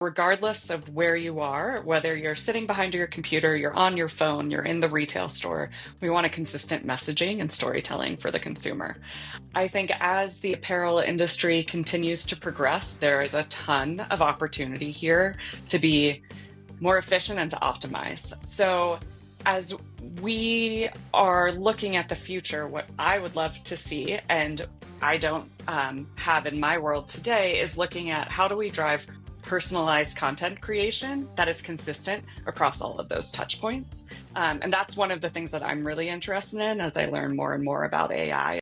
Regardless of where you are, whether you're sitting behind your computer, you're on your phone, you're in the retail store, we want a consistent messaging and storytelling for the consumer. I think as the apparel industry continues to progress, there is a ton of opportunity here to be more efficient and to optimize. So, as we are looking at the future, what I would love to see, and I don't have in my world today, is looking at how do we drive personalized content creation that is consistent across all of those touch points. And that's one of the things that I'm really interested in as I learn more and more about AI.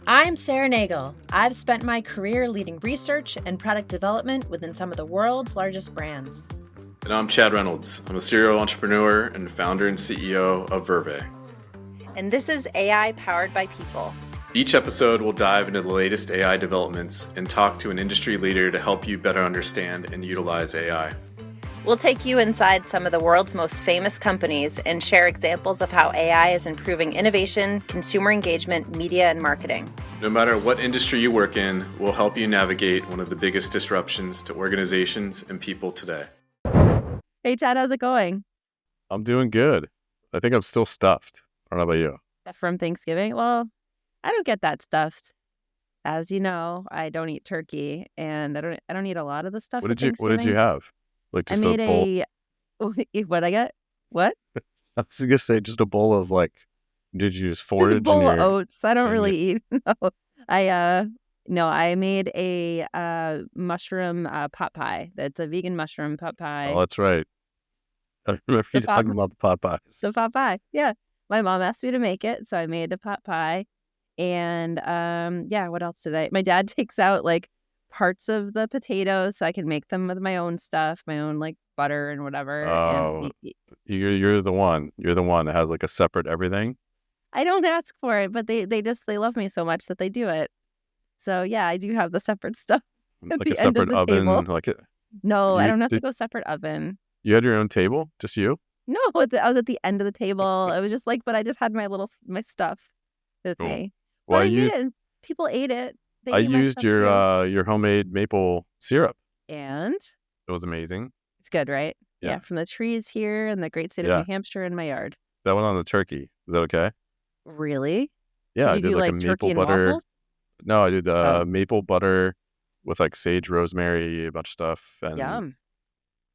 I'm Sarah Nagel. I've spent my career leading research and product development within some of the world's largest brands. And I'm Chad Reynolds. I'm a serial entrepreneur and founder and CEO of Verve. And this is AI Powered by People. Each episode will dive into the latest AI developments and talk to an industry leader to help you better understand and utilize AI. We'll take you inside some of the world's most famous companies and share examples of how AI is improving innovation, consumer engagement, media, and marketing. No matter what industry you work in, we'll help you navigate one of the biggest disruptions to organizations and people today. Hey, Chad, how's it going? I'm doing good. I think I'm still stuffed. I don't know about you. From Thanksgiving? Well, I don't get that stuffed. As you know, I don't eat turkey, and I don't eat a lot of the stuff. What did you have? Like just I made a bowl? What I got? What? I was gonna say just a bowl of did you just forage? Just a bowl of oats. I don't in really eat. I made a mushroom pot pie. That's a vegan mushroom pot pie. Oh, that's right. I remember you talking about the pot pies. The pot pie. Yeah. My mom asked me to make it, so I made the pot pie. And what else did I? My dad takes out parts of the potatoes so I can make them with my own stuff, my own butter and whatever. Oh, you're the one. You're the one that has a separate everything. I don't ask for it, but they love me so much that they do it. So yeah, I do have the separate stuff at the a end of separate the oven. table. No, I don't have to go separate oven. You had your own table, just you? No, I was at the end of the table. It was just but I just had my stuff with me. Well, but I made it and people ate it. I used your homemade maple syrup. And? It was amazing. It's good, right? Yeah. From the trees here in the great state of New Hampshire in my yard. That went on the turkey. Is that okay? Really? Yeah, Did I you did do a maple turkey butter. And waffles? No, I did maple butter with sage, rosemary, a bunch of stuff. And Yum.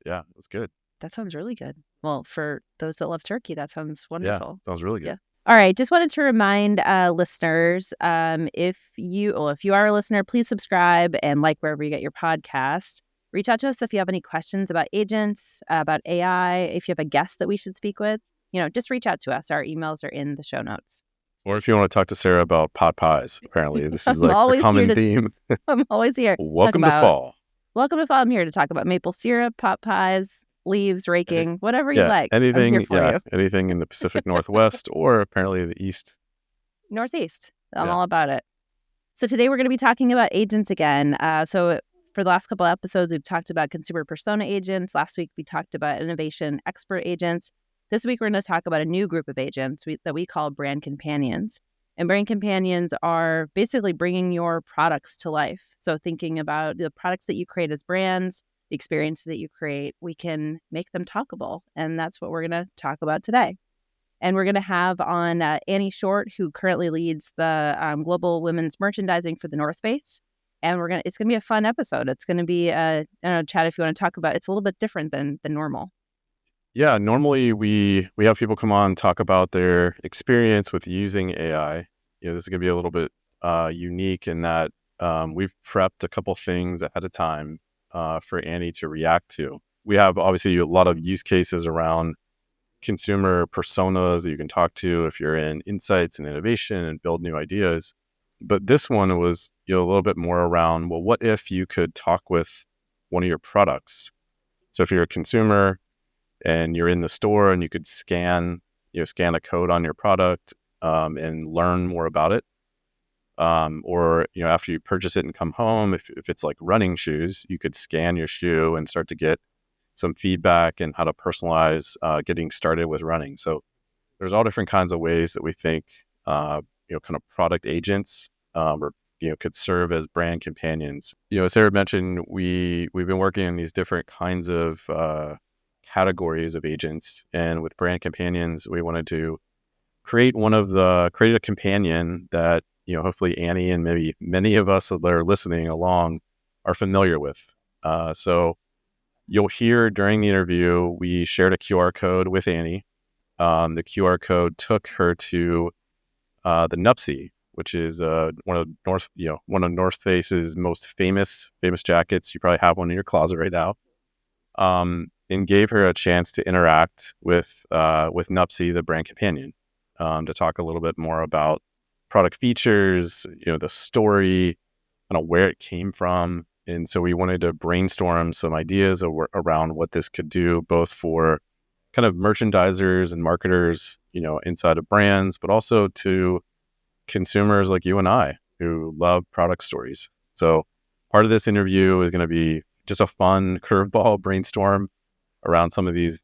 Yeah, it was good. That sounds really good. Well, for those that love turkey, that sounds wonderful. Yeah, sounds really good. Yeah. All right. Just wanted to remind listeners, if you are a listener, please subscribe and wherever you get your podcast. Reach out to us if you have any questions about agents, about AI. If you have a guest that we should speak with, just reach out to us. Our emails are in the show notes. Or if you want to talk to Sarah about pot pies, apparently this is a common theme. I'm always here. Welcome to fall. Welcome to fall. I'm here to talk about maple syrup, pot pies, leaves, raking, whatever you like. Anything, I'm here for you. Anything in the Pacific Northwest or apparently the East. Northeast. I'm all about it. So today we're going to be talking about agents again. So for the last couple of episodes, we've talked about consumer persona agents. Last week, we talked about innovation expert agents. This week, we're going to talk about a new group of agents that we call brand companions. And brand companions are basically bringing your products to life. So thinking about the products that you create as brands, the experience that you create, we can make them talkable. And that's what we're going to talk about today. And we're going to have on Annie Short, who currently leads the global women's merchandising for the North Face. And it's going to be a fun episode. It's going to be, I don't know, Chad, if you want to talk about, it's a little bit different than normal. Yeah, normally we have people come on and talk about their experience with using AI. This is going to be a little bit unique in that we've prepped a couple things ahead of time for Annie to react to. We have obviously a lot of use cases around consumer personas that you can talk to if you're in insights and innovation and build new ideas. But this one was a little bit more around, well, what if you could talk with one of your products? So if you're a consumer and you're in the store and you could scan a code on your product and learn more about it. Or after you purchase it and come home, if it's like running shoes, you could scan your shoe and start to get some feedback and how to personalize getting started with running. So there's all different kinds of ways that we think kind of product agents or could serve as brand companions. As Sarah mentioned, we've been working on these different kinds of categories of agents, and with brand companions, we wanted to create a companion that hopefully Annie and maybe many of us that are listening along are familiar with. So you'll hear during the interview, we shared a QR code with Annie. The QR code took her to the Nupsy, which is one of North Face's most famous jackets. You probably have one in your closet right now. And gave her a chance to interact with Nupsy, the brand companion, to talk a little bit more about product features, the story, kind of where it came from. And so we wanted to brainstorm some ideas around what this could do, both for kind of merchandisers and marketers, inside of brands, but also to consumers like you and I who love product stories. So part of this interview is going to be just a fun curveball brainstorm around some of these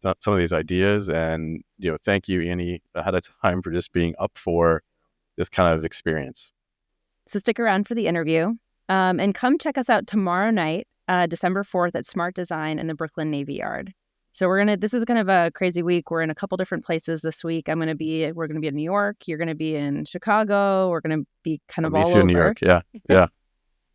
ideas. And, thank you, Annie, ahead of time for just being up for this kind of experience. So stick around for the interview. And come check us out tomorrow night, December 4th at Smart Design in the Brooklyn Navy Yard. So this is kind of a crazy week. We're in a couple different places this week. We're going to be in New York. You're going to be in Chicago. We're going to be kind of all over. In New York, yeah.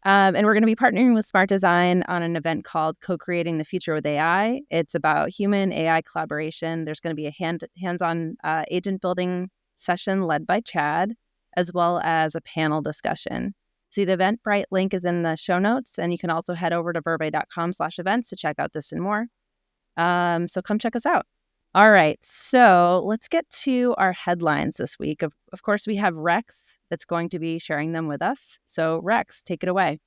And we're going to be partnering with Smart Design on an event called Co-Creating the Future with AI. It's about human AI collaboration. There's going to be a hands-on agent building session led by Chad, as well as a panel discussion. See, the Eventbrite link is in the show notes, and you can also head over to verve.com/events to check out this and more. So come check us out. All right, so let's get to our headlines this week. Of course, we have Rex that's going to be sharing them with us. So Rex, take it away.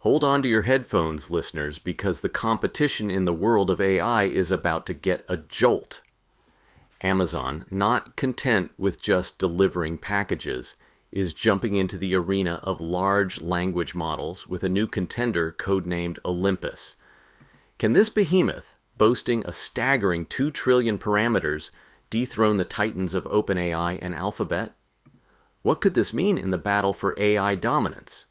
Hold on to your headphones, listeners, because the competition in the world of AI is about to get a jolt. Amazon, not content with just delivering packages, is jumping into the arena of large language models with a new contender codenamed Olympus. Can this behemoth, boasting a staggering 2 trillion parameters, dethrone the titans of OpenAI and Alphabet? What could this mean in the battle for AI dominance?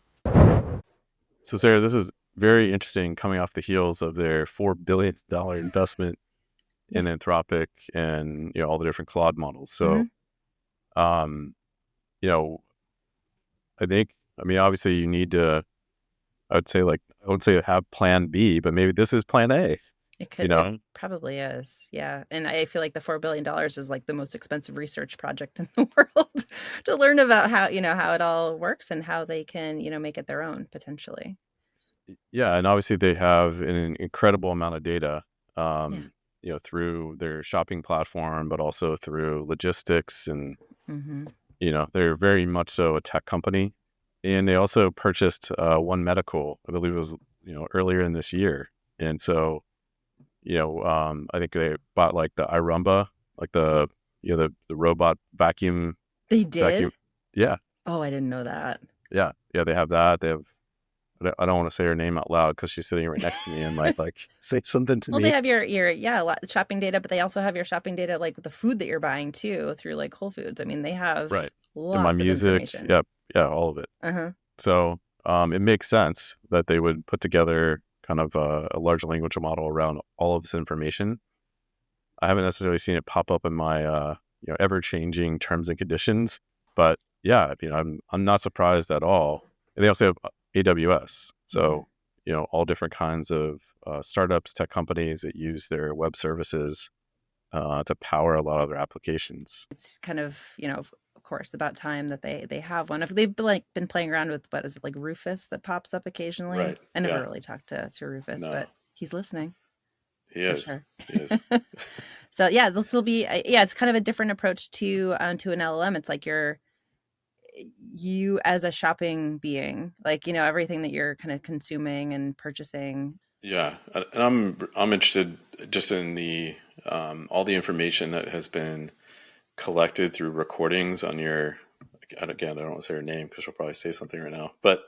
So, Sarah, this is very interesting coming off the heels of their $4 billion investment in Anthropic and all the different Claude models. So, obviously you need to, I would say have plan B, but maybe this is plan A. It could, it probably is. Yeah. And I feel like the $4 billion is like the most expensive research project in the world to learn about how it all works and how they can, make it their own potentially. Yeah. And obviously they have an incredible amount of data, through their shopping platform, but also through logistics and, they're very much so a tech company. And they also purchased One Medical, I believe it was, earlier in this year. And so, I think they bought like the iRumba, like the robot vacuum. They did? Vacuum. Yeah. Oh, I didn't know that. Yeah. Yeah. They have that. They have, I don't want to say her name out loud because she's sitting right next to me and might like say something to me. Well, they have your a lot of shopping data, but they also have your shopping data, like with the food that you're buying too, through like Whole Foods. I mean, they have right. Lots and my of music. information. Yep. Yeah. All of it. So it makes sense that they would put together kind of a large language model around all of this information. I haven't necessarily seen it pop up in my ever-changing terms and conditions, but yeah, I'm not surprised at all. And they also have AWS, so all different kinds of startups, tech companies that use their web services to power a lot of their applications. It's kind of of course about time that they have one. If they've been playing around with what is it, like Rufus that pops up occasionally. Right. I never really talked to Rufus, but he's listening. He is. Sure. He is. So yeah, this will be it's kind of a different approach to an LLM. It's like you as a shopping being, like everything that you're kind of consuming and purchasing. Yeah, and I'm interested just in the all the information that has been collected through recordings on your. Again, I don't want to say her name because she'll probably say something right now, but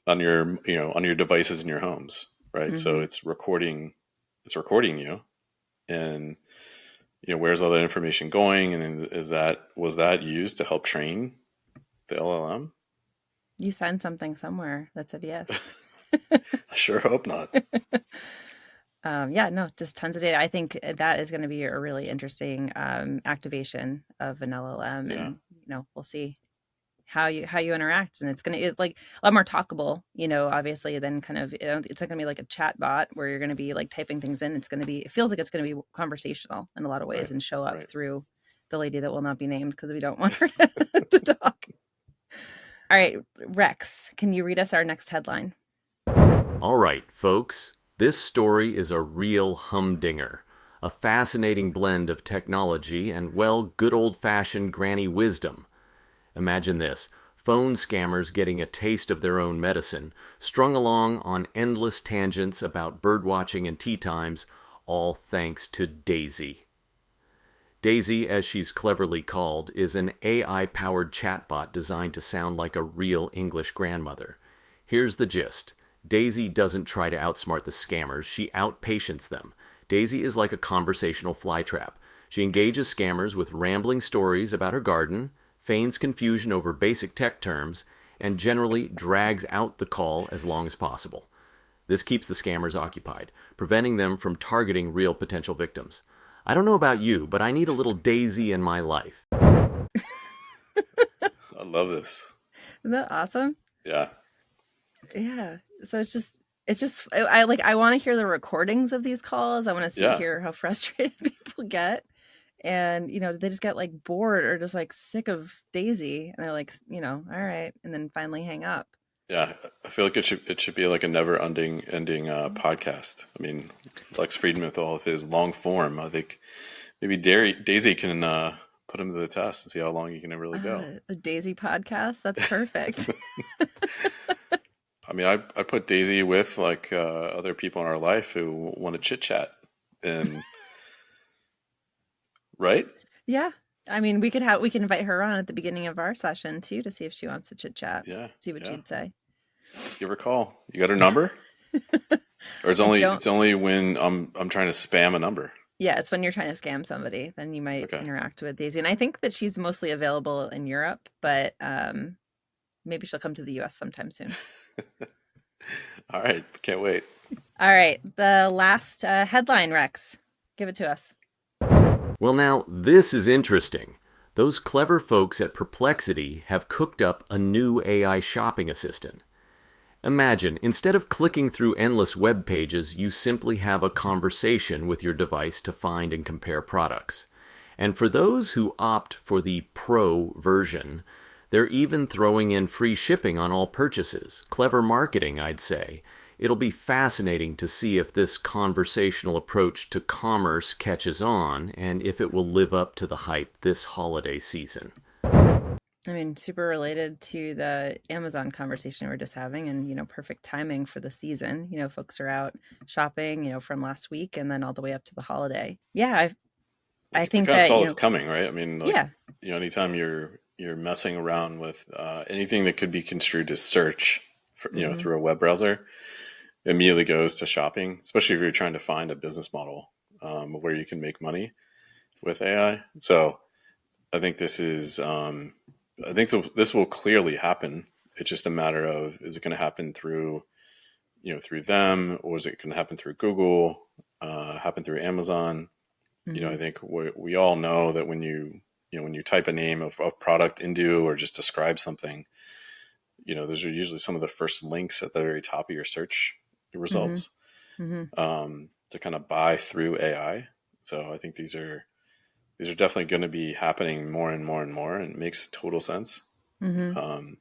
on your on your devices in your homes, right? So it's recording you, and where's all that information going, and was that used to help train the LLM? You signed something somewhere that said yes. I sure hope not. Yeah, no, just tons of data. I think that is going to be a really interesting activation of an LLM, Yeah. and we'll see how you interact, and it's going to like a lot more talkable, obviously than kind of it's not going to be like a chat bot where you're going to be like typing things in. It's going to be, it feels like it's going to be conversational in a lot of ways Right. and show up Right. through the lady that will not be named because we don't want her to talk. All right, Rex, can you read us our next headline? All right, folks, this story is a real humdinger. A fascinating blend of technology and, well, good old-fashioned granny wisdom. Imagine this: phone scammers getting a taste of their own medicine, strung along on endless tangents about birdwatching and tea times, all thanks to Daisy. Daisy, as she's cleverly called, is an AI-powered chatbot designed to sound like a real English grandmother. Here's the gist. Daisy doesn't try to outsmart the scammers, she outpatients them. Daisy is like a conversational flytrap. She engages scammers with rambling stories about her garden, feigns confusion over basic tech terms, and generally drags out the call as long as possible. This keeps the scammers occupied, preventing them from targeting real potential victims. I don't know about you, but I need a little Daisy in my life. I love this. Isn't that awesome? Yeah. Yeah. So it's just I want to hear the recordings of these calls. I want to Yeah. hear how frustrated people get. And they just get like bored or just like sick of Daisy, and they're like, all right, and then finally hang up. Yeah. I feel like it should be like a never ending podcast. I mean, Lex Friedman with all of his long form. I think maybe Daisy can put him to the test and see how long he can really go. A Daisy podcast. That's perfect. I mean, I put Daisy with like other people in our life who want to chit chat, and right? Yeah. I mean, we can invite her on at the beginning of our session too to see if she wants to chit chat. Yeah, See what yeah. she'd say. Let's give her a call. You got her number? Or it's only when I'm trying to spam a number. Yeah, it's when you're trying to scam somebody, then you might Okay. interact with Daisy. And I think that she's mostly available in Europe, but maybe she'll come to the US sometime soon. All right, can't wait. All right, the last headline, Rex. Give it to us. Well, now, this is interesting. Those clever folks at Perplexity have cooked up a new AI shopping assistant. Imagine, instead of clicking through endless web pages, you simply have a conversation with your device to find and compare products. And for those who opt for the Pro version, they're even throwing in free shipping on all purchases. Clever marketing, I'd say. It'll be fascinating to see if this conversational approach to commerce catches on and if it will live up to the hype this holiday season. I mean, super related to the Amazon conversation we we're just having, and perfect timing for the season. Folks are out shopping, from last week and then all the way up to the holiday. Yeah, I think kind of that saw this coming, right? I mean, like, yeah, anytime you're messing around with anything that could be construed as search, through a web browser, it immediately goes to shopping, especially if you're trying to find a business model where you can make money with AI. So I think this is, this will clearly happen. It's just a matter of, is it going to happen through, through them, or is it going to happen through Google, happen through Amazon? I think we all know that when when you type a name of a product into or just describe something, those are usually some of the first links at the very top of your search results to kind of buy through AI. So I think these are definitely going to be happening more and more and more, and it makes total sense. I'd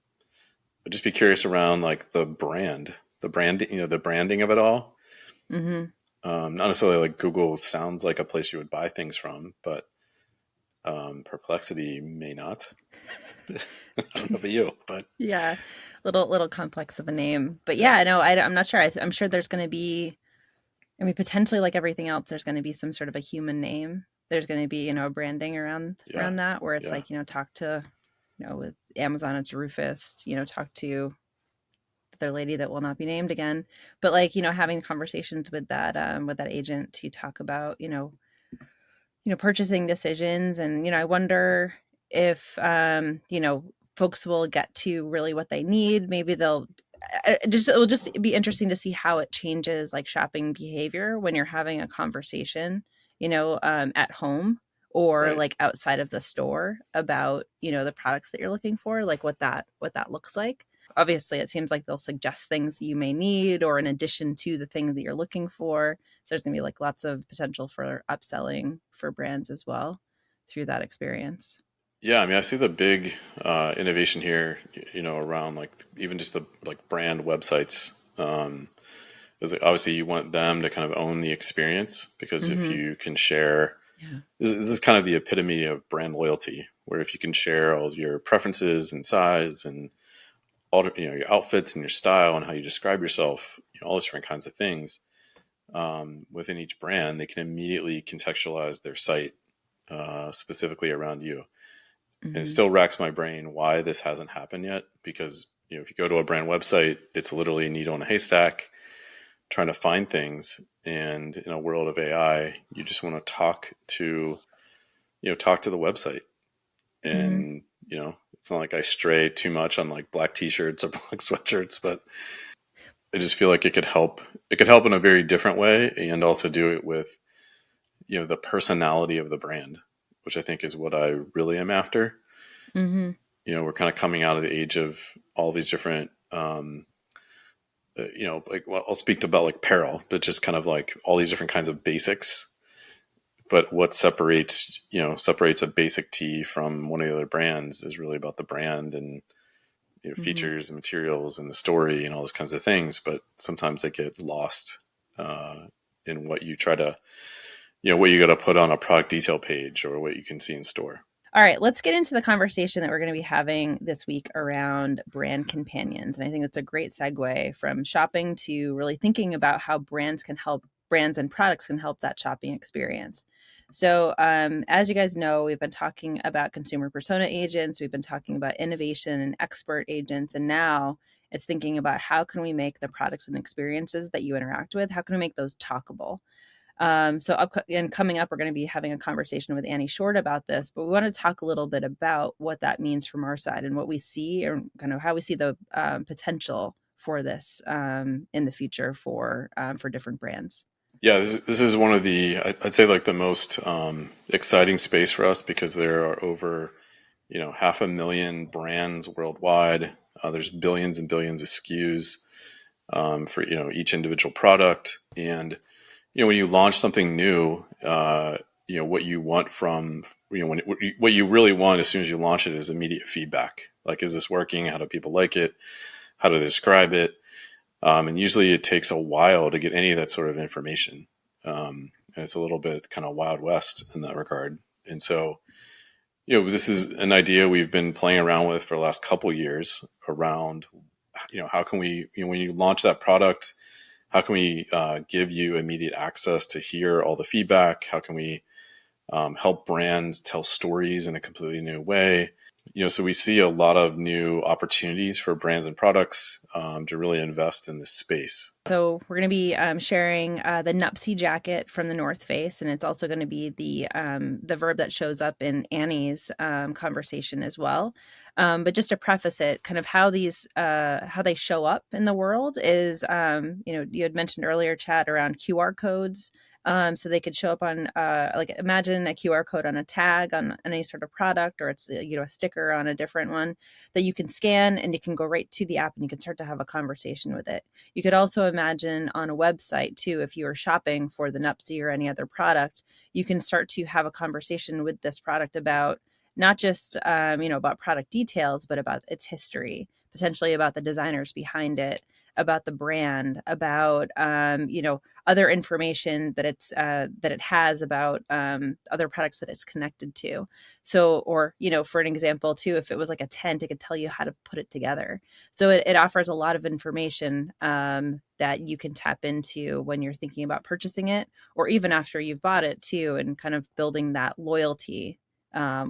just be curious around like the branding, the branding of it all. Not necessarily like Google sounds like a place you would buy things from, but Perplexity may not. I don't know about you, but yeah, little complex of a name, but yeah, no, I'm not sure. I'm sure there's going to be, I mean, potentially like everything else, there's going to be some sort of a human name. There's going to be, a branding around that, where it's like, talk to, with Amazon, it's Rufus, talk to the lady that will not be named again. But like, having conversations with that agent to talk about, purchasing decisions. And, I wonder if, folks will get to really what they need. Maybe it will just be interesting to see how it changes like shopping behavior when you're having a conversation, at home or Right. like outside of the store about, the products that you're looking for, like what that looks like. Obviously, it seems like they'll suggest things you may need or in addition to the thing that you're looking for. So there's going to be like lots of potential for upselling for brands as well through that experience. Yeah, I mean, I see the big innovation here, around like even just the like brand websites. Is like, obviously you want them to kind of own the experience because if you can share, this is kind of the epitome of brand loyalty, where if you can share all of your preferences and size and all your outfits and your style and how you describe yourself, all those different kinds of things within each brand, they can immediately contextualize their site specifically around you. And it still racks my brain why this hasn't happened yet. Because if you go to a brand website, it's literally a needle in a haystack trying to find things. And in a world of AI, you just want to talk to the website. And it's not like I stray too much on like black t-shirts or black sweatshirts, but I just feel like it could help. It could help in a very different way, and also do it with the personality of the brand, which I think is what I really am after. We're kind of coming out of the age of all these different, like, well, I'll speak about like apparel, but just kind of like all these different kinds of basics. But what separates a basic tee from one of the other brands is really about the brand and features and materials and the story and all those kinds of things. But sometimes they get lost in what you try to, what you got to put on a product detail page or what you can see in store. All right, let's get into the conversation that we're going to be having this week around brand companions. And I think it's a great segue from shopping to really thinking about how brands and products can help that shopping experience. So as you guys know, we've been talking about consumer persona agents. We've been talking about innovation and expert agents. And now it's thinking about how can we make the products and experiences that you interact with, how can we make those talkable? Coming up, we're going to be having a conversation with Annie Short about this, but we want to talk a little bit about what that means from our side and what we see, or kind of how we see the potential for this in the future for different brands. Yeah, this is one of the, I'd say like the most exciting space for us, because there are over 500,000 brands worldwide. There's billions and billions of SKUs for each individual product. And when you launch something new, what you want from, what you really want as soon as you launch it is immediate feedback. Like, is this working? How do people like it? How do they describe it? And usually it takes a while to get any of that sort of information. And it's a little bit kind of Wild West in that regard. And so, this is an idea we've been playing around with for the last couple of years around, how can we, when you launch that product, how can we give you immediate access to hear all the feedback? How can we help brands tell stories in a completely new way? So we see a lot of new opportunities for brands and products to really invest in this space. So we're going to be sharing the Nupsy jacket from the North Face, and it's also going to be the verb that shows up in Annie's conversation as well. But just to preface it, kind of how they show up in the world is, you had mentioned earlier, Chad, around QR codes. So they could show up on, like, imagine a QR code on a tag on any sort of product, or it's, a sticker on a different one that you can scan, and you can go right to the app and you can start to have a conversation with it. You could also imagine on a website too, if you are shopping for the Nupsy or any other product, you can start to have a conversation with this product about not just, about product details, but about its history, potentially about the designers behind it, about the brand, about other information that it has about other products that it's connected to. So, or for an example too, if it was like a tent, it could tell you how to put it together. So it offers a lot of information that you can tap into when you're thinking about purchasing it, or even after you've bought it too, and kind of building that loyalty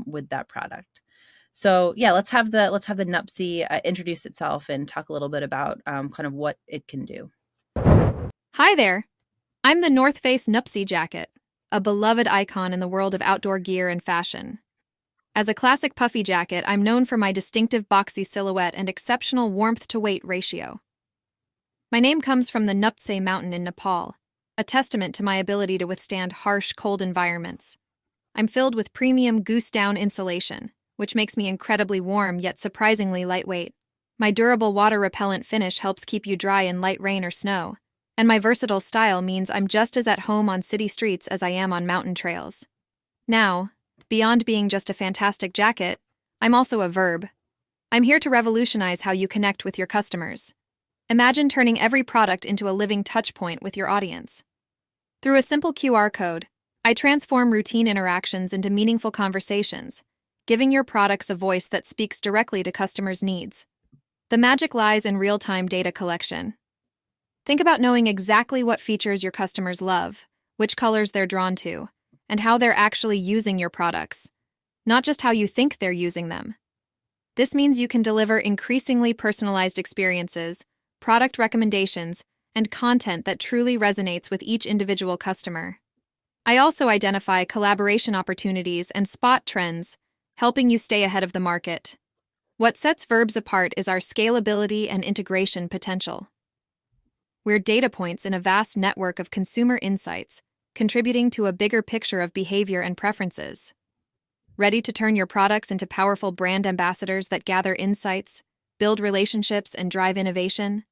with that product. So yeah, let's have the Nupsy introduce itself and talk a little bit about kind of what it can do. Hi there. I'm the North Face Nupsy jacket, a beloved icon in the world of outdoor gear and fashion. As a classic puffy jacket, I'm known for my distinctive boxy silhouette and exceptional warmth-to-weight ratio. My name comes from the Nuptse mountain in Nepal, a testament to my ability to withstand harsh, cold environments. I'm filled with premium goose-down insulation, which makes me incredibly warm yet surprisingly lightweight. My durable water-repellent finish helps keep you dry in light rain or snow, and my versatile style means I'm just as at home on city streets as I am on mountain trails. Now, beyond being just a fantastic jacket, I'm also a verb. I'm here to revolutionize how you connect with your customers. Imagine turning every product into a living touchpoint with your audience. Through a simple QR code, I transform routine interactions into meaningful conversations, giving your products a voice that speaks directly to customers' needs. The magic lies in real-time data collection. Think about knowing exactly what features your customers love, which colors they're drawn to, and how they're actually using your products, not just how you think they're using them. This means you can deliver increasingly personalized experiences, product recommendations, and content that truly resonates with each individual customer. I also identify collaboration opportunities and spot trends, helping you stay ahead of the market. What sets Verbs apart is our scalability and integration potential. We're data points in a vast network of consumer insights, contributing to a bigger picture of behavior and preferences. Ready to turn your products into powerful brand ambassadors that gather insights, build relationships, and drive innovation?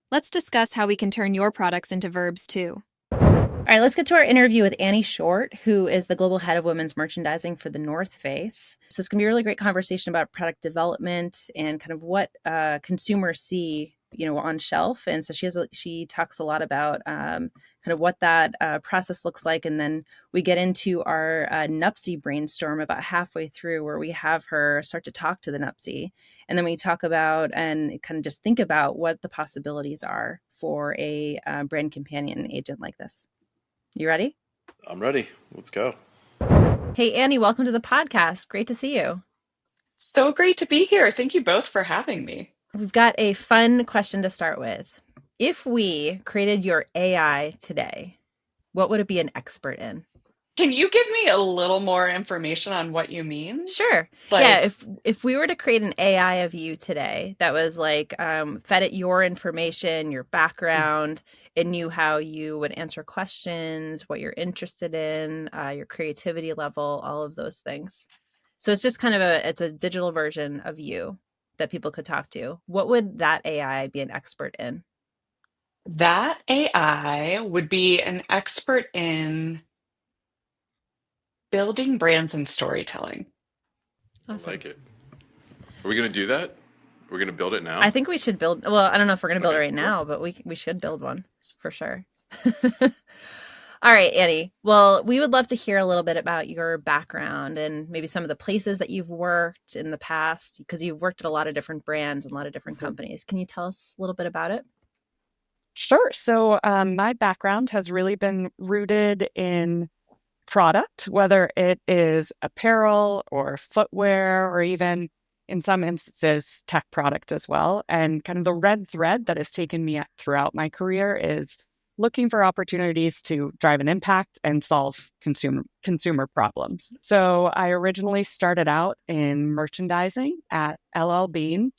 Let's discuss how we can turn your products into verbs too. All right, let's get to our interview with Annie Short, who is the global head of women's merchandising for the North Face. So it's going to be a really great conversation about product development and kind of what consumers see, on shelf. And so she talks a lot about kind of what that process looks like. And then we get into our Nuptse brainstorm about halfway through, where we have her start to talk to the Nuptse. And then we talk about and kind of just think about what the possibilities are for a brand companion agent like this. You ready? I'm ready. Let's go. Hey, Annie, welcome to the podcast. Great to see you. So great to be here. Thank you both for having me. We've got a fun question to start with. If we created your AI today, what would it be an expert in? Can you give me a little more information on what you mean? Sure. Yeah, if we were to create an AI of you today that was like fed it your information, your background, it knew how you would answer questions, what you're interested in, your creativity level, all of those things. So it's just kind of it's a digital version of you that people could talk to. What would that AI be an expert in? That AI would be an expert in building brands and storytelling. Awesome. I like it. Are we going to do that? We're going to build it now? I think we should build. Well, I don't know if we're going to build it right now, but we should build one for sure. All right, Annie. Well, we would love to hear a little bit about your background and maybe some of the places that you've worked in the past, because you've worked at a lot of different brands and a lot of different companies. Can you tell us a little bit about it? Sure. So my background has really been rooted in product, whether it is apparel or footwear, or even in some instances, tech product as well. And kind of the red thread that has taken me throughout my career is looking for opportunities to drive an impact and solve consumer problems. So I originally started out in merchandising at LL Bean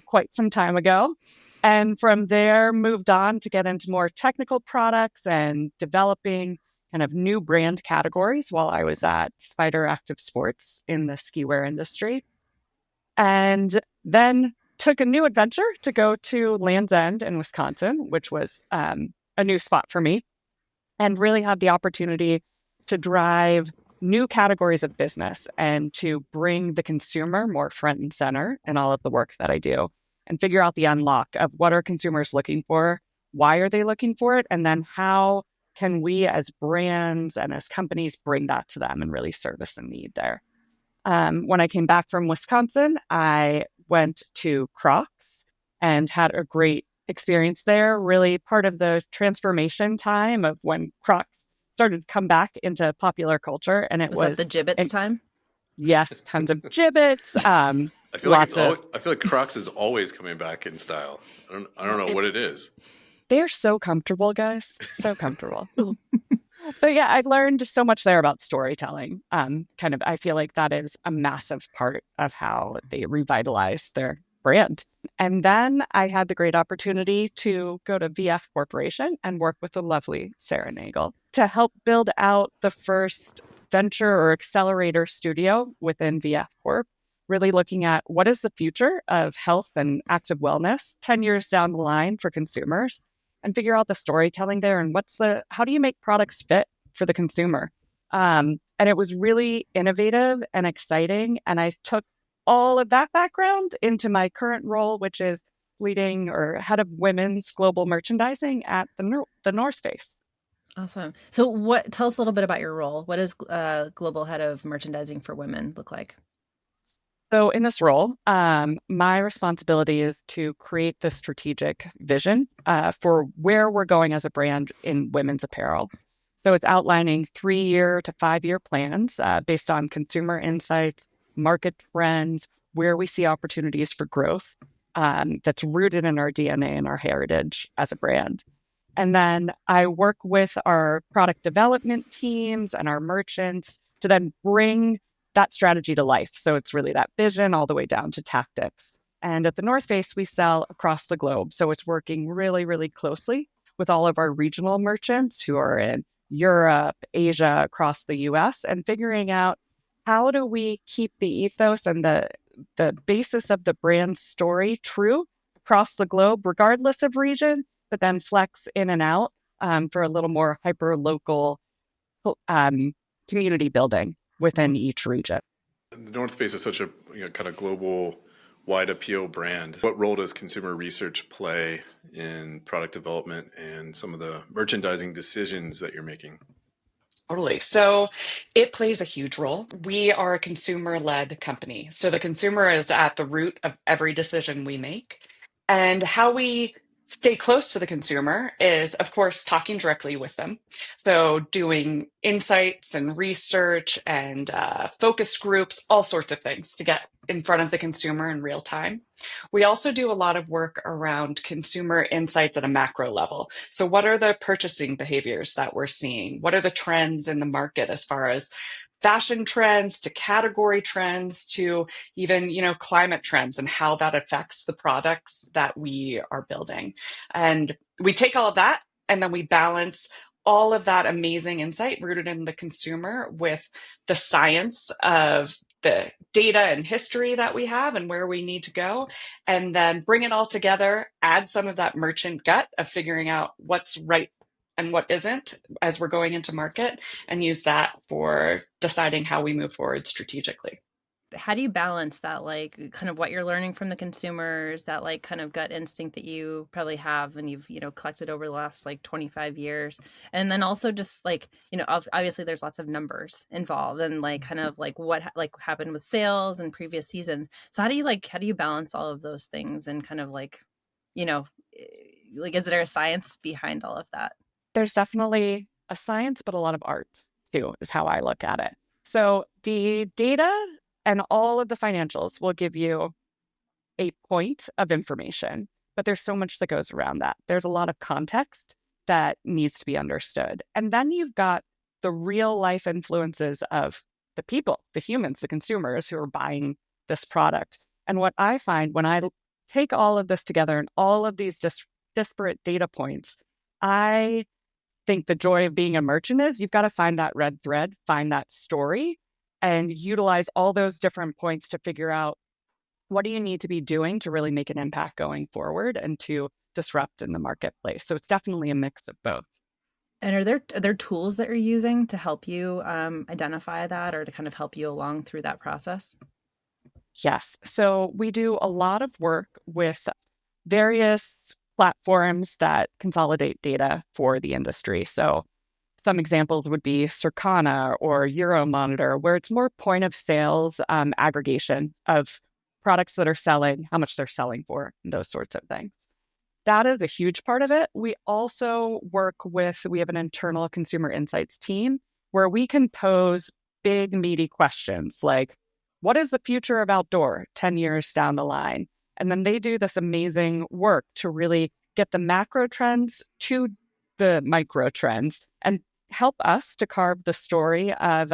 quite some time ago. And from there, moved on to get into more technical products and developing kind of new brand categories while I was at Spider Active Sports in the ski wear industry. And then took a new adventure to go to Land's End in Wisconsin, which was a new spot for me, and really had the opportunity to drive new categories of business and to bring the consumer more front and center in all of the work that I do, and figure out the unlock of what are consumers looking for, why are they looking for it, and then how can we as brands and as companies bring that to them and really service a need there. When I came back from Wisconsin, I went to Crocs and had a great experience there, really part of the transformation time of when Crocs started to come back into popular culture. And it was that the gibbets time? Yes, tons of gibbets. I feel like Crocs is always coming back in style. I don't know what it is. They're so comfortable, guys. So comfortable. But yeah, I learned so much there about storytelling. I feel like that is a massive part of how they revitalize their brand. And then I had the great opportunity to go to VF Corporation and work with the lovely Sarah Nagel to help build out the first venture or accelerator studio within VF Corp, really looking at what is the future of health and active wellness 10 years down the line for consumers, and figure out the storytelling there and how do you make products fit for the consumer. And it was really innovative and exciting. And I took all of that background into my current role, which is leading or head of women's global merchandising at the North Face. Awesome. So tell us a little bit about your role. What does global head of merchandising for women look like? So in this role, my responsibility is to create the strategic vision for where we're going as a brand in women's apparel. So it's outlining 3-year to 5-year plans based on consumer insights, market trends, where we see opportunities for growth that's rooted in our DNA and our heritage as a brand. And then I work with our product development teams and our merchants to then bring that strategy to life. So it's really that vision all the way down to tactics. And at the North Face, we sell across the globe. So it's working really, really closely with all of our regional merchants who are in Europe, Asia, across the US, and figuring out how do we keep the ethos and the basis of the brand story true across the globe, regardless of region, but then flex in and out for a little more hyper-local community building within each region. The North Face is such a kind of global, wide appeal brand. What role does consumer research play in product development and some of the merchandising decisions that you're making? Totally. So it plays a huge role. We are a consumer-led company. So the consumer is at the root of every decision we make. And how we stay close to the consumer is, of course, talking directly with them. So doing insights and research and focus groups, all sorts of things to get in front of the consumer in real time. We also do a lot of work around consumer insights at a macro level. So what are the purchasing behaviors that we're seeing? What are the trends in the market as far as fashion trends to category trends to even, climate trends and how that affects the products that we are building. And we take all of that and then we balance all of that amazing insight rooted in the consumer with the science of the data and history that we have and where we need to go, and then bring it all together, add some of that merchant gut of figuring out what's right and what isn't as we're going into market, and use that for deciding how we move forward strategically. How do you balance that, like, kind of what you're learning from the consumers, that like kind of gut instinct that you probably have and you've, collected over the last like 25 years. And then also just like, obviously there's lots of numbers involved and like kind of like what like happened with sales and previous seasons. So how do you balance all of those things and kind of like, like, is there a science behind all of that? There's definitely a science, but a lot of art too, is how I look at it. So the data and all of the financials will give you a point of information, but there's so much that goes around that. There's a lot of context that needs to be understood. And then you've got the real life influences of the people, the humans, the consumers who are buying this product. And what I find when I take all of this together and all of these disparate data points, I think the joy of being a merchant is you've got to find that red thread, find that story, and utilize all those different points to figure out what do you need to be doing to really make an impact going forward and to disrupt in the marketplace. So it's definitely a mix of both. And are there tools that you're using to help you identify that or to kind of help you along through that process? Yes. So we do a lot of work with various platforms that consolidate data for the industry. So some examples would be Circana or Euromonitor, where it's more point of sales aggregation of products that are selling, how much they're selling for, and those sorts of things. That is a huge part of it. We also we have an internal consumer insights team where we can pose big, meaty questions like, what is the future of outdoor 10 years down the line? And then they do this amazing work to really get the macro trends to the micro trends and help us to carve the story of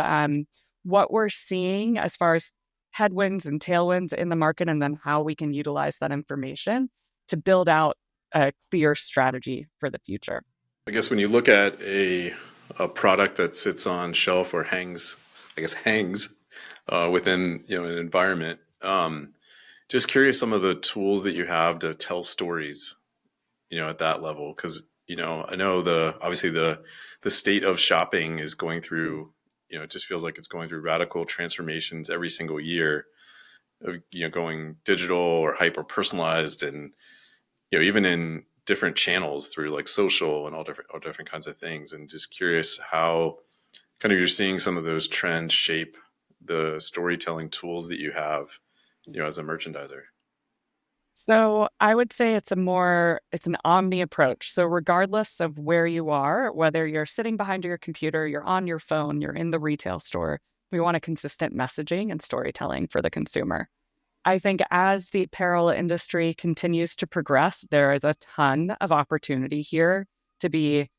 what we're seeing as far as headwinds and tailwinds in the market, and then how we can utilize that information to build out a clear strategy for the future. I guess when you look at a product that sits on shelf or hangs within an environment, just curious some of the tools that you have to tell stories, at that level, because I know obviously the state of shopping is going through, it just feels like it's going through radical transformations every single year of going digital or hyper personalized, and even in different channels through like social and all different kinds of things. And just curious how kind of you're seeing some of those trends shape the storytelling tools that you have, as a merchandiser. So I would say it's an omni approach. So regardless of where you are, whether you're sitting behind your computer, you're on your phone, you're in the retail store, we want a consistent messaging and storytelling for the consumer. I think as the apparel industry continues to progress, there is a ton of opportunity here to be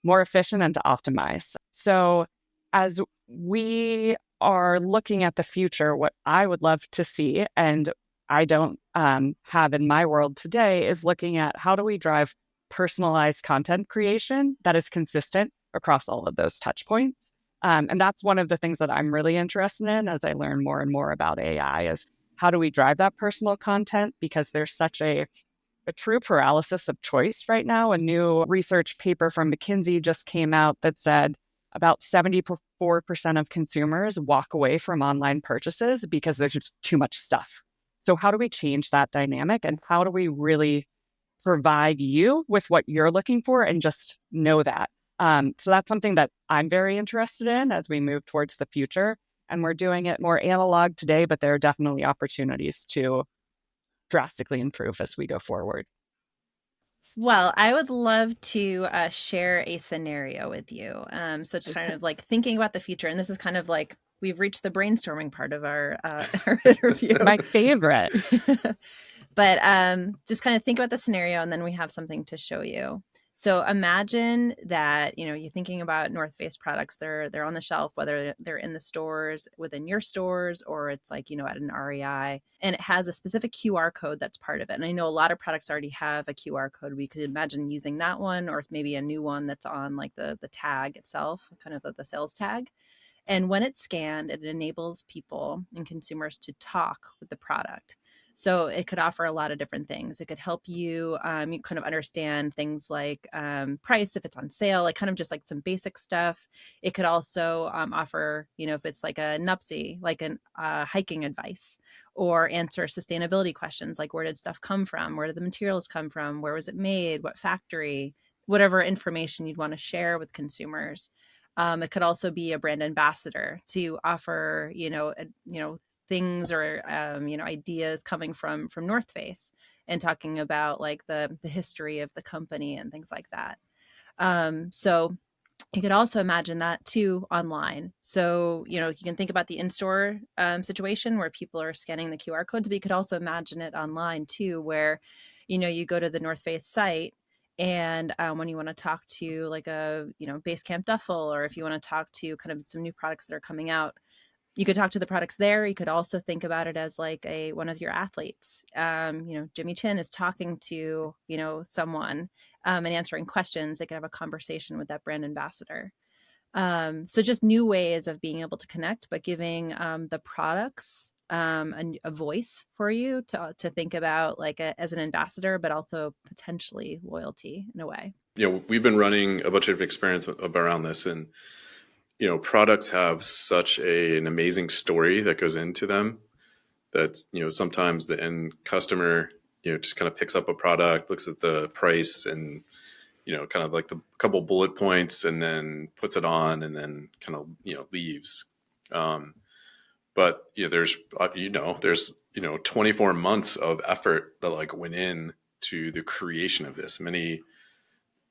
more efficient and to optimize. So as we are looking at the future, what I would love to see, and I don't have in my world today, is looking at how do we drive personalized content creation that is consistent across all of those touch points. And that's one of the things that I'm really interested in as I learn more and more about AI, is how do we drive that personal content? Because there's such a true paralysis of choice right now. A new research paper from McKinsey just came out that said about 74% of consumers walk away from online purchases because there's just too much stuff. So how do we change that dynamic, and how do we really provide you with what you're looking for and just know that? So that's something that I'm very interested in as we move towards the future. And we're doing it more analog today, but there are definitely opportunities to drastically improve as we go forward. Well, I would love to share a scenario with you. So it's kind of like thinking about the future. And this is kind of like we've reached the brainstorming part of our interview. My favorite. But just kind of think about the scenario, and then we have something to show you. So imagine that, you're thinking about North Face products. They're on the shelf, whether they're in the stores, within your stores, or it's like, at an REI, and it has a specific QR code that's part of it. And I know a lot of products already have a QR code. We could imagine using that one, or maybe a new one that's on like the tag itself, kind of the sales tag. And when it's scanned, it enables people and consumers to talk with the product. So it could offer a lot of different things. It could help you, you kind of understand things like price, if it's on sale, like kind of just like some basic stuff. It could also offer, if it's like a NUPSI, like an hiking advice, or answer sustainability questions like where did stuff come from? Where did the materials come from? Where was it made? What factory? Whatever information you'd want to share with consumers. It could also be a brand ambassador to offer, things or ideas coming from North Face, and talking about like the history of the company and things like that. So you could also imagine that too online. So you can think about the in-store situation where people are scanning the QR codes, but you could also imagine it online too, where you go to the North Face site, and when you want to talk to like a Basecamp duffel, or if you want to talk to kind of some new products that are coming out, you could talk to the products there. You could also think about it as like one of your athletes. Jimmy Chin is talking to, someone and answering questions. They could have a conversation with that brand ambassador. So just new ways of being able to connect, but giving the products a voice for you to think about like as an ambassador, but also potentially loyalty in a way. We've been running a bunch of experiments around this, and products have such an amazing story that goes into them that, sometimes the end customer, just kind of picks up a product, looks at the price and, kind of like the couple bullet points, and then puts it on, and then kind of, leaves. But there's 24 months of effort that like went in to the creation of this. Many,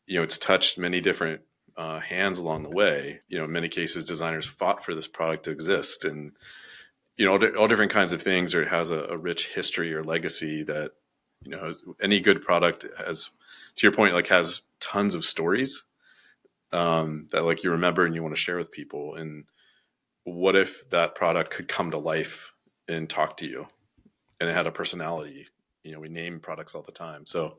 it's touched many different hands along the way. In many cases, designers fought for this product to exist, and all different kinds of things. Or it has a rich history or legacy that any good product has, to your point, like has tons of stories. that like you remember and you want to share with people. And what if that product could come to life and talk to you and it had a personality? We name products all the time. So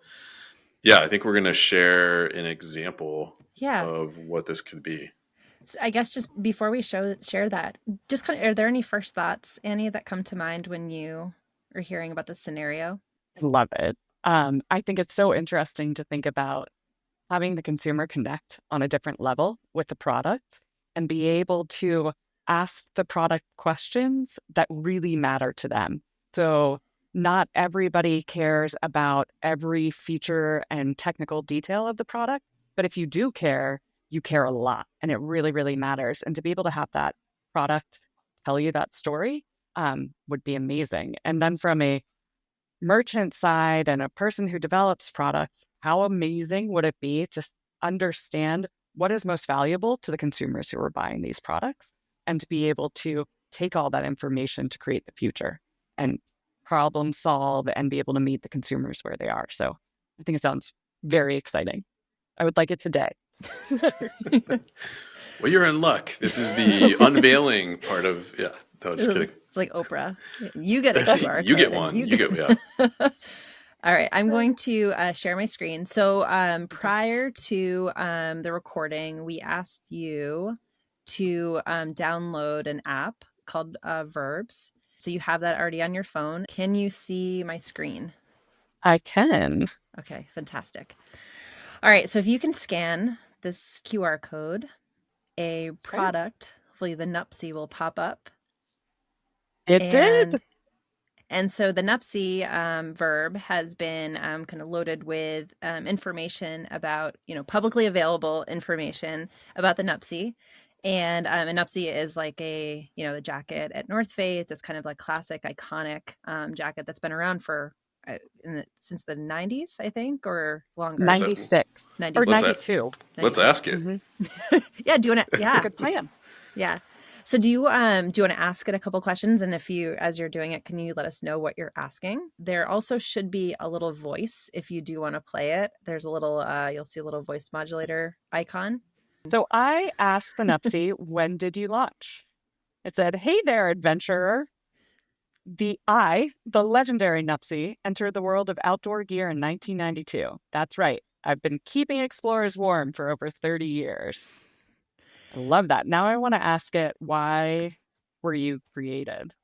yeah, I think we're going to share an example of what this could be. So I guess just before we share that, just are there any first thoughts, Annie, that come to mind when you are hearing about this scenario? I love it. I think it's so interesting to think about having the consumer connect on a different level with the product and be able to ask the product questions that really matter to them. So not everybody cares about every feature and technical detail of the product, but if you do care, you care a lot, and it really, really matters. And to be able to have that product tell you that story would be amazing. And then from a merchant side and a person who develops products, how amazing would it be to understand what is most valuable to the consumers who are buying these products and to be able to take all that information to create the future and problem solve and be able to meet the consumers where they are. So I think it sounds very exciting. I would like it today. Well, you're in luck. This is the unveiling part of, no, just kidding. It's like Oprah. You get a QR code. You get one. You get, yeah. All right, I'm going to share my screen. So prior to the recording, we asked you to download an app called Verbs. So you have that already on your phone. Can you see my screen? I can. Okay, fantastic. All right, so if you can scan this QR code, a product, hopefully the Nupsy, will pop up. It did. And so the Nupsy verb has been kind of loaded with information about, publicly available information about the Nupsy. And a Nupsy is like the jacket at North Face. It's kind of like classic, iconic jacket that's been around for since the 90s, I think, or longer. 96. Or 92. Let's ask it. Mm-hmm. Yeah, do you want to? Yeah, it's a good plan. Yeah. So do you want to ask it a couple questions? And as you're doing it, can you let us know what you're asking? There also should be a little voice if you do want to play it. There's a little, you'll see a little voice modulator icon. So I asked the Nupsy, when did you launch? It said, hey there, adventurer. The legendary Nupsy, entered the world of outdoor gear in 1992. That's right. I've been keeping explorers warm for over 30 years. I love that. Now I want to ask it, why were you created?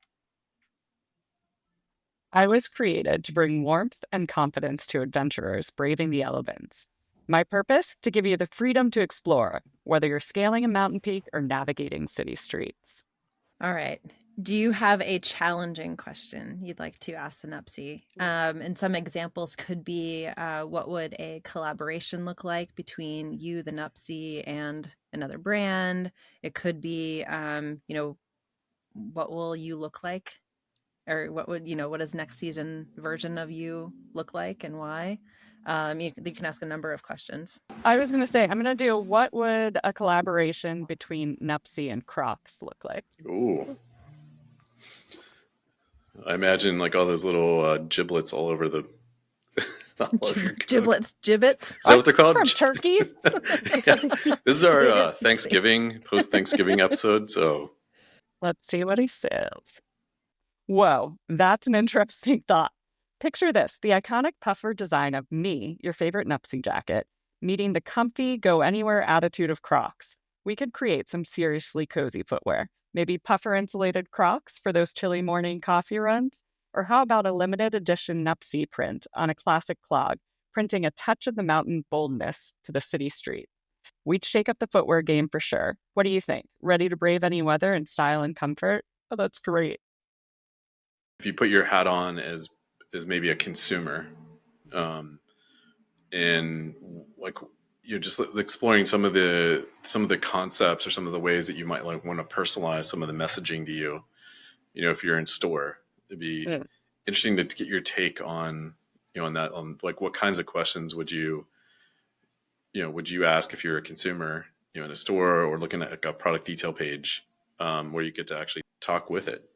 I was created to bring warmth and confidence to adventurers braving the elements. My purpose? To give you the freedom to explore, whether you're scaling a mountain peak or navigating city streets. All right. Do you have a challenging question you'd like to ask the Nupsy? And some examples could be, what would a collaboration look like between you, the Nupsy, and another brand? It could be, what will you look like? Or what does next season version of you look like and why? You can ask a number of questions. I was going to say, I'm going to do, what would a collaboration between Nupsy and Crocs look like? Ooh. I imagine like all those little giblets all over the giblets. Is that what they're called? From turkeys. Yeah. This is our post-Thanksgiving episode. So let's see what he says. Whoa, that's an interesting thought. Picture this, the iconic puffer design of me, your favorite Nupsy jacket, meeting the comfy, go-anywhere attitude of Crocs. We could create some seriously cozy footwear. Maybe puffer-insulated Crocs for those chilly morning coffee runs? Or how about a limited edition Nupsy print on a classic clog, printing a touch of the mountain boldness to the city street? We'd shake up the footwear game for sure. What do you think? Ready to brave any weather in style and comfort? Oh, that's great. If you put your hat on as maybe a consumer, and like you're just exploring some of the concepts or some of the ways that you might like want to personalize some of the messaging to you. If you're in store, it'd be interesting to get your take on on like what kinds of questions would you ask if you're a consumer, in a store or looking at like a product detail page, where you get to actually talk with it.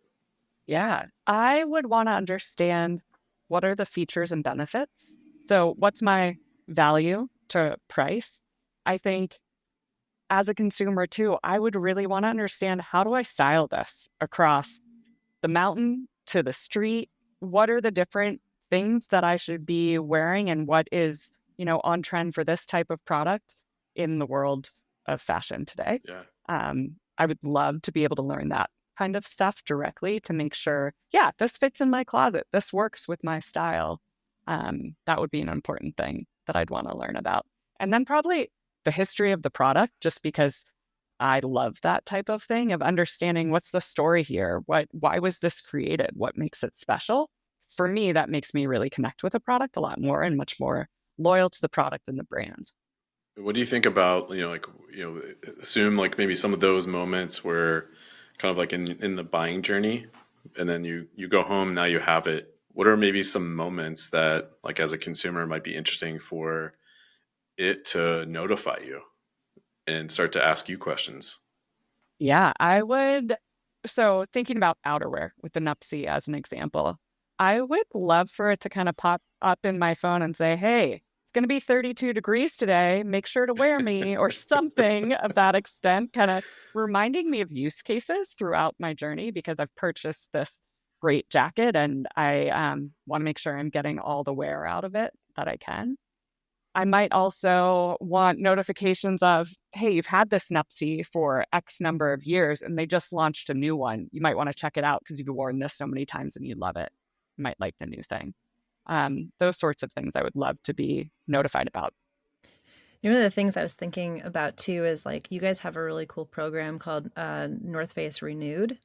Yeah, I would want to understand, what are the features and benefits? So what's my value to price? I think as a consumer too, I would really want to understand, how do I style this across the mountain to the street? What are the different things that I should be wearing, and what is, on trend for this type of product in the world of fashion today? Yeah. I would love to be able to learn that kind of stuff directly to make sure, yeah, this fits in my closet. This works with my style. That would be an important thing that I'd want to learn about. And then probably the history of the product, just because I love that type of thing, of understanding what's the story here? Why was this created? What makes it special? For me, that makes me really connect with the product a lot more and much more loyal to the product and the brand. What do you think about, assume like maybe some of those moments where kind of like in the buying journey, and then you go home, now you have it. What are maybe some moments that, like, as a consumer might be interesting for it to notify you and start to ask you questions? Yeah, I would. So thinking about outerwear with the Nupsy as an example, I would love for it to kind of pop up in my phone and say, hey, it's going to be 32 degrees today. Make sure to wear me, or something of that extent, kind of reminding me of use cases throughout my journey, because I've purchased this great jacket and I want to make sure I'm getting all the wear out of it that I can. I might also want notifications of, hey, you've had this Nupsy for X number of years and they just launched a new one. You might want to check it out because you've worn this so many times and you love it. You might like the new thing. Those sorts of things I would love to be notified about. One of the things I was thinking about too is, like, you guys have a really cool program called North Face Renewed.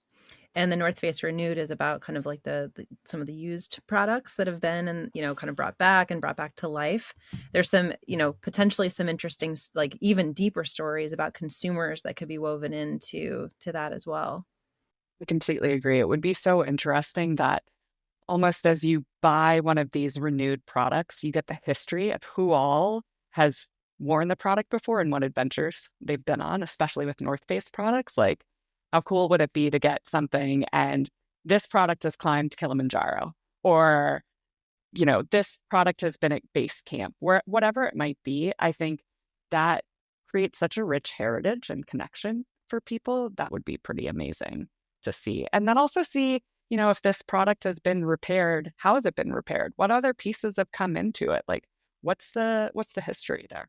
And the North Face Renewed is about kind of like the some of the used products that have been, and kind of brought back to life. There's some potentially some interesting, like, even deeper stories about consumers that could be woven into that as well. I completely agree. It would be so interesting that almost as you buy one of these renewed products, you get the history of who all has worn the product before and what adventures they've been on, especially with North Face products. Like, how cool would it be to get something and this product has climbed Kilimanjaro, or, this product has been at base camp, whatever it might be. I think that creates such a rich heritage and connection for people. That would be pretty amazing to see. And then also see, if this product has been repaired, how has it been repaired? What other pieces have come into it? Like, what's the history there?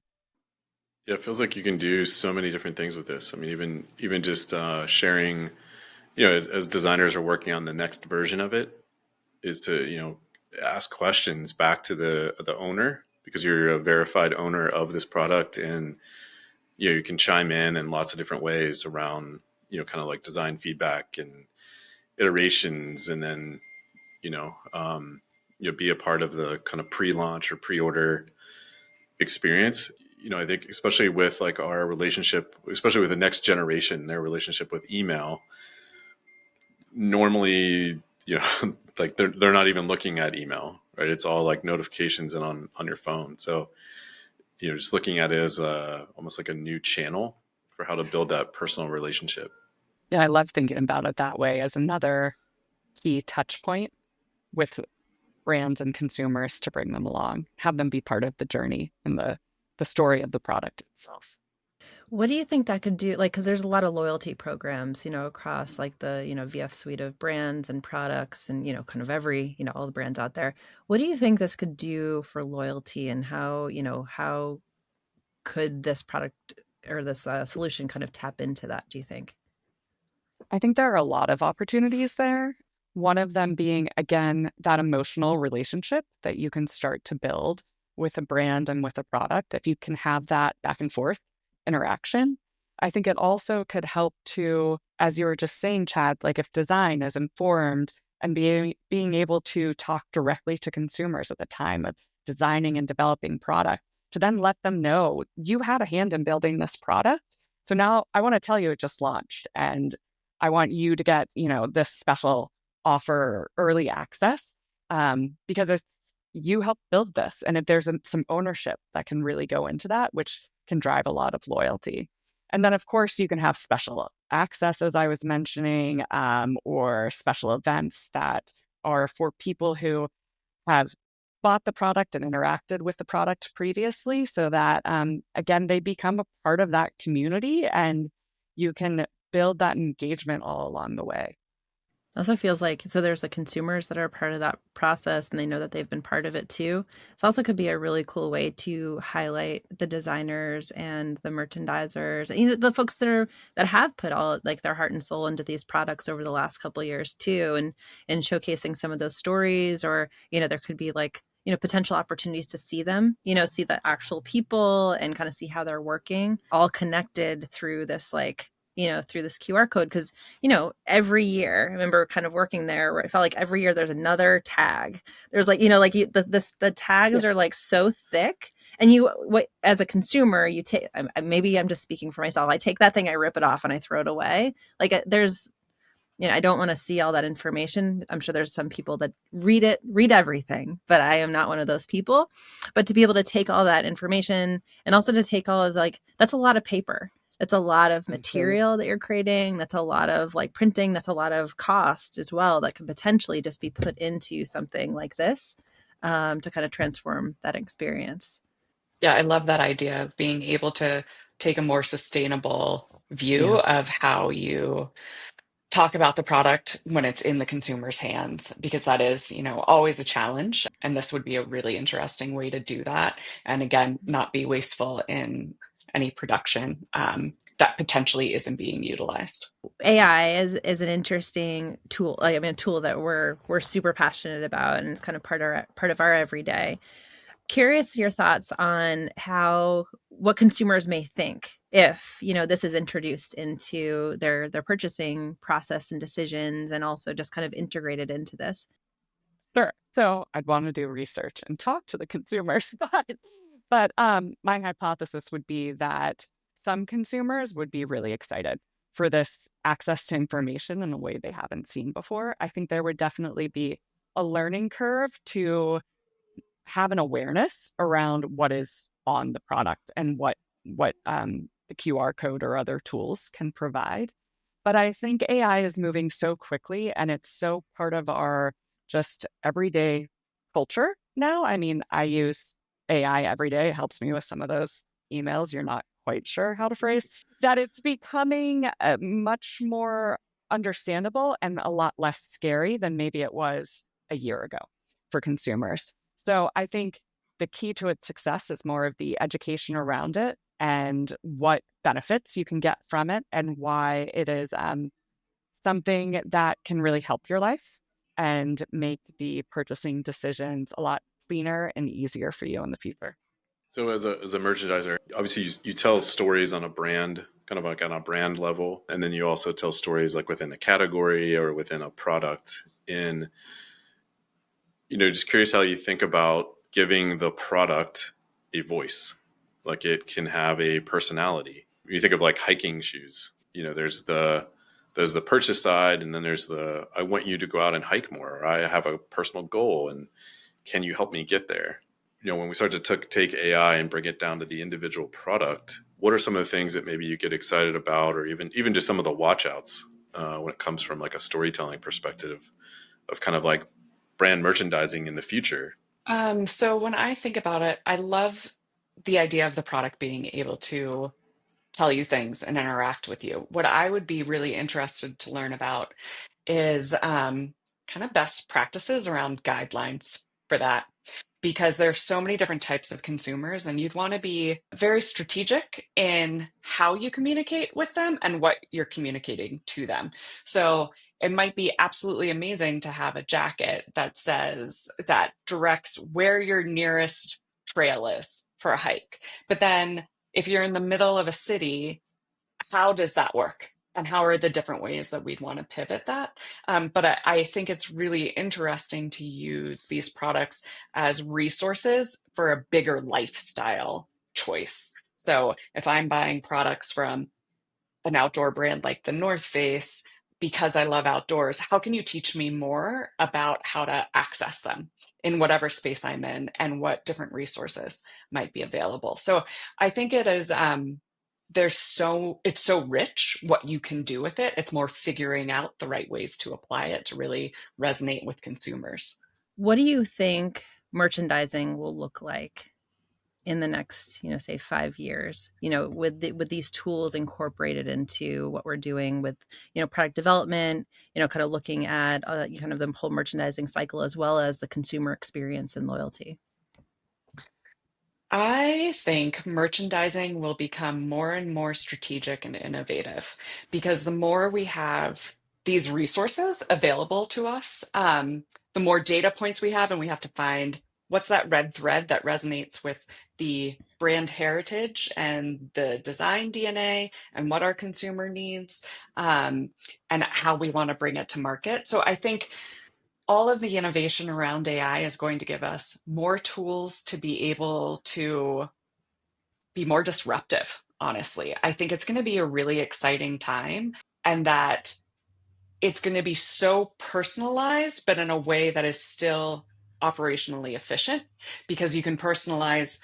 Yeah, it feels like you can do so many different things with this. I mean, even just sharing, as designers are working on the next version of it, is to ask questions back to the owner, because you're a verified owner of this product, and you can chime in lots of different ways around kind of like design feedback and iterations, and then be a part of the kind of pre-launch or pre-order experience. I think especially with like our relationship, especially with the next generation, their relationship with email, normally, like they're not even looking at email, right? It's all like notifications and on your phone. So, just looking at it as almost like a new channel for how to build that personal relationship. Yeah, I love thinking about it that way, as another key touch point with brands and consumers, to bring them along, have them be part of the journey and the story of the product itself. What do you think that could do? Like, because there's a lot of loyalty programs, across like the, VF suite of brands and products, and, kind of every, all the brands out there. What do you think this could do for loyalty, and how could this product or this solution kind of tap into that, do you think? I think there are a lot of opportunities there. One of them being, again, that emotional relationship that you can start to build with a brand and with a product. If you can have that back and forth interaction, I think it also could help to, as you were just saying, Chad, like if design is informed and being able to talk directly to consumers at the time of designing and developing product, to then let them know you had a hand in building this product. So now I want to tell you it just launched, and I want you to get, this special offer, early access, because you helped build this. And if there's some ownership that can really go into that, which can drive a lot of loyalty. And then, of course, you can have special access, as I was mentioning, or special events that are for people who have bought the product and interacted with the product previously, so that, again, they become a part of that community and you can build that engagement all along the way. Also feels like, so there's the consumers that are part of that process and they know that they've been part of it too. It also could be a really cool way to highlight the designers and the merchandisers, the folks that have put all like their heart and soul into these products over the last couple of years too, and showcasing some of those stories. Or there could be like potential opportunities to see them, see the actual people and kind of see how they're working, all connected through this through this QR code. Because every year, I remember kind of working there where I felt like every year there's another tag. There's the tags are like so thick. And as a consumer, you take, maybe I'm just speaking for myself, I take that thing, I rip it off and I throw it away. Like there's, I don't want to see all that information. I'm sure there's some people that read everything, but I am not one of those people. But to be able to take all that information and also to take all of that's a lot of paper. It's a lot of material that you're creating. That's a lot of printing. That's a lot of cost as well that could potentially just be put into something like this to kind of transform that experience. Yeah, I love that idea of being able to take a more sustainable view of how you talk about the product when it's in the consumer's hands, because that is, always a challenge. And this would be a really interesting way to do that. And again, not be wasteful in any production that potentially isn't being utilized. AI is an interesting tool. A tool that we're super passionate about, and it's kind of part of our everyday. Curious your thoughts on what consumers may think if this is introduced into their purchasing process and decisions, and also just kind of integrated into this. Sure. So I'd want to do research and talk to the consumers, but my hypothesis would be that some consumers would be really excited for this access to information in a way they haven't seen before. I think there would definitely be a learning curve to have an awareness around what is on the product and what the QR code or other tools can provide. But I think AI is moving so quickly, and it's so part of our just everyday culture now. I mean, I use AI every day. It helps me with some of those emails you're not quite sure how to phrase, that it's becoming much more understandable and a lot less scary than maybe it was a year ago for consumers. So I think the key to its success is more of the education around it and what benefits you can get from it, and why it is something that can really help your life and make the purchasing decisions a lot cleaner and easier for you in the future. So as a merchandiser, obviously you tell stories on a brand, kind of like on a brand level, and then you also tell stories like within a category or within a product. In just curious how you think about giving the product a voice, like it can have a personality. When you think of like hiking shoes, there's the purchase side, and then there's the I want you to go out and hike more. Or I have a personal goal, and can you help me get there? When we start to take AI and bring it down to the individual product, what are some of the things that maybe you get excited about, or even just some of the watch outs when it comes from like a storytelling perspective of kind of like brand merchandising in the future? So when I think about it, I love the idea of the product being able to tell you things and interact with you. What I would be really interested to learn about is kind of best practices around guidelines for that, because there's so many different types of consumers, and you'd want to be very strategic in how you communicate with them and what you're communicating to them. So it might be absolutely amazing to have a jacket that directs where your nearest trail is for a hike. But then if you're in the middle of a city, how does that work? And how are the different ways that we'd want to pivot that? But I think it's really interesting to use these products as resources for a bigger lifestyle choice. So if I'm buying products from an outdoor brand like the North Face, because I love outdoors, how can you teach me more about how to access them in whatever space I'm in and what different resources might be available? So I think it is it's so rich what you can do with it. It's more figuring out the right ways to apply it to really resonate with consumers. What do you think merchandising will look like in the next, say 5 years, with these tools incorporated into what we're doing with, product development, kind of looking at kind of the whole merchandising cycle as well as the consumer experience and loyalty. I think merchandising will become more and more strategic and innovative because the more we have these resources available to us, the more data points we have, and we have to find what's that red thread that resonates with the brand heritage and the design DNA and what our consumer needs, and how we want to bring it to market. So I think all of the innovation around AI is going to give us more tools to be able to be more disruptive, honestly. I think it's going to be a really exciting time, and that it's going to be so personalized, but in a way that is still operationally efficient because you can personalize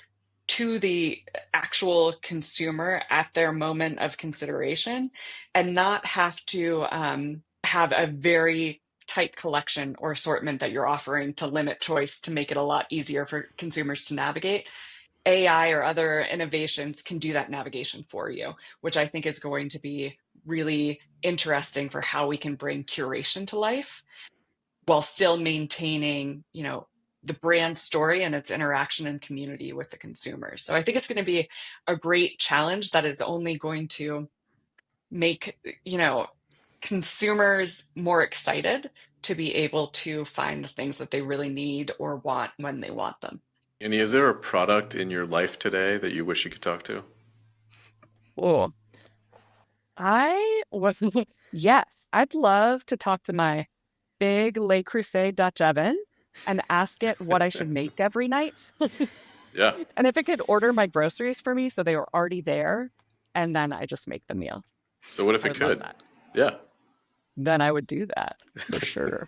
to the actual consumer at their moment of consideration and not have to have a very tight collection or assortment that you're offering to limit choice to make it a lot easier for consumers to navigate. AI or other innovations can do that navigation for you, which I think is going to be really interesting for how we can bring curation to life while still maintaining, the brand story and its interaction and community with the consumers. So I think it's going to be a great challenge that is only going to make, consumers more excited to be able to find the things that they really need or want when they want them. Annie, is there a product in your life today that you wish you could talk to? Oh, yes, I'd love to talk to my big Le Creuset Dutch oven and ask it what I should make every night. Yeah. And if it could order my groceries for me so they were already there, and then I just make the meal. So what if I it would love could? that. Yeah. Then I would do that for sure.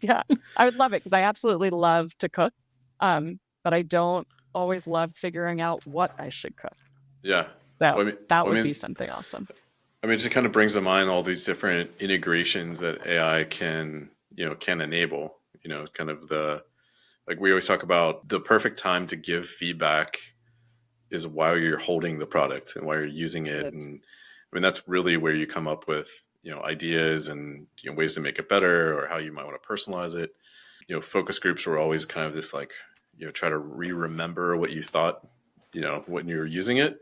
Yeah, I would love it because I absolutely love to cook. But I don't always love figuring out what I should cook. Yeah. So that would be something awesome. I mean, it just kind of brings to mind all these different integrations that AI can enable, kind of like we always talk about the perfect time to give feedback is while you're holding the product and while you're using it. Good. And I mean, that's really where you come up with, ideas and ways to make it better or how you might want to personalize it. Focus groups were always kind of this like, try to remember what you thought, when you were using it,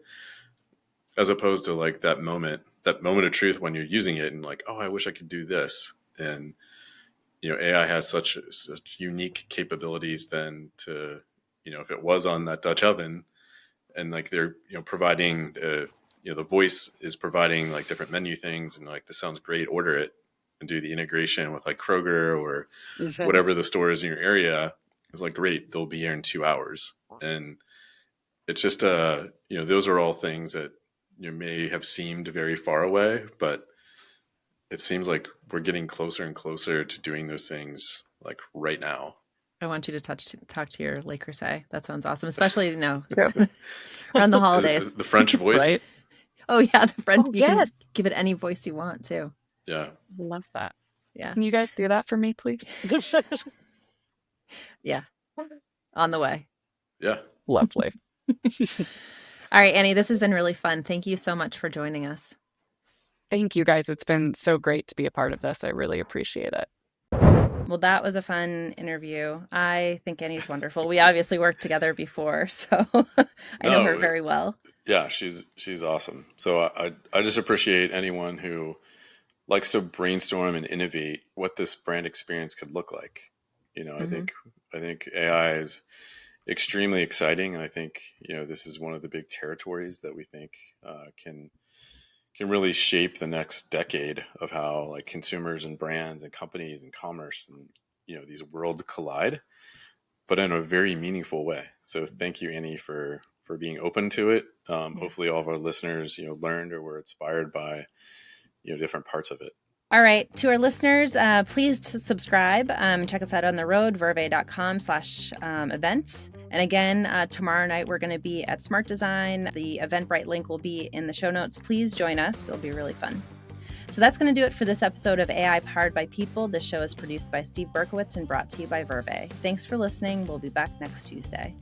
as opposed to like that moment of truth when you're using it and like, oh, I wish I could do this. And, AI has such unique capabilities then to, if it was on that Dutch oven and like they're, providing, the voice is providing like different menu things and like, this sounds great, order it, and do the integration with like Kroger or whatever the store is in your area. It's like, great, they'll be here in 2 hours. And it's just, those are all things that may have seemed very far away, but it seems like we're getting closer and closer to doing those things like right now. I want you to talk to your Le Creuset. That sounds awesome, especially around the holidays. The French voice. Right? Oh yeah, the French. Oh, you can yes. give it any voice you want too. Yeah. Love that. Yeah. Can you guys do that for me, please? Yeah. On the way. Yeah. Lovely. All right, Annie, this has been really fun. Thank you so much for joining us. Thank you, guys. It's been so great to be a part of this. I really appreciate it. Well, that was a fun interview. I think Annie's wonderful. We obviously worked together before, so I know her very well. Yeah, she's awesome. So I just appreciate anyone who likes to brainstorm and innovate what this brand experience could look like. Mm-hmm. I think AI is extremely exciting, and I think this is one of the big territories that we think can really shape the next decade of how like consumers and brands and companies and commerce and these worlds collide, but in a very meaningful way. So thank you, Annie, for being open to it. Hopefully all of our listeners learned or were inspired by different parts of it. All right. To our listeners, please subscribe. Check us out on the road, verve.com/events. And again, tomorrow night, we're going to be at Smart Design. The Eventbrite link will be in the show notes. Please join us. It'll be really fun. So that's going to do it for this episode of AI Powered by People. This show is produced by Steve Berkowitz and brought to you by Verve. Thanks for listening. We'll be back next Tuesday.